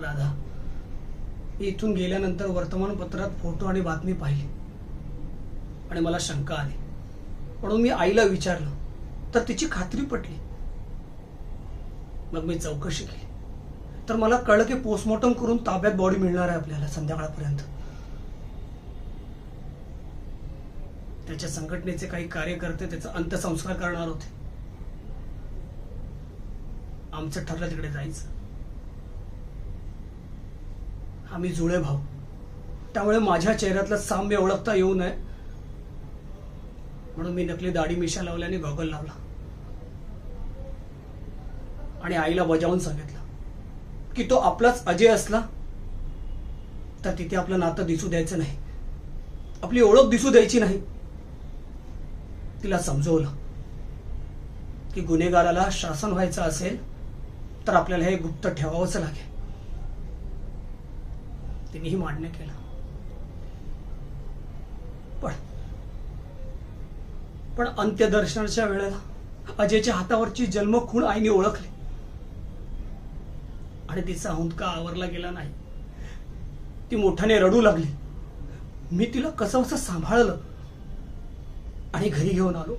राधा, इथून गेल्यानंतर वर्तमानपत्रात फोटो आणि बातमी पाहिली आणि मला शंका आली. म्हणून मी आईला विचारलं तर तिची खात्री पटली. मग मी चौकशी केली तर मला कळलं की पोस्टमॉर्टम करून ताब्यात बॉडी मिळणार आहे आपल्याला संध्याकाळपर्यंत. त्याच्या संघटनेचे काही कार्यकर्ते त्याचा अंत्यसंस्कार करणार होते. आमचं ठरलं तिकडे जायचं. आम्ही जुळे भाऊ, त्यामुळे माझ्या चेहऱ्यातलं साम्य ओळखता येऊ नये म्हणून मी नकली दाढी मिशा लावल्याने गॉगल लावला आणि आईला बजावून सांगितलं की तो आपलाच अजय असला तर तिथे आपलं नातं दिसू द्यायचं नाही, आपली ओळख दिसू द्यायची नाही. तिला समजवलं की गुन्हेगाराला शासन व्हायचं असेल तर आपल्याला हे गुप्त ठेवावंच लागेल. तिनेही मान्य केलं. पण अंत्यदर्शनाच्या वेळेला अजयच्या हातावरची जन्मखूण आईने ओळखली आणि तिचा हुंदका आवरला गेला नाही. ती मोठ्याने रडू लागली. मी तिला कसं सांभाळलं आणि घरी घेऊन आलो.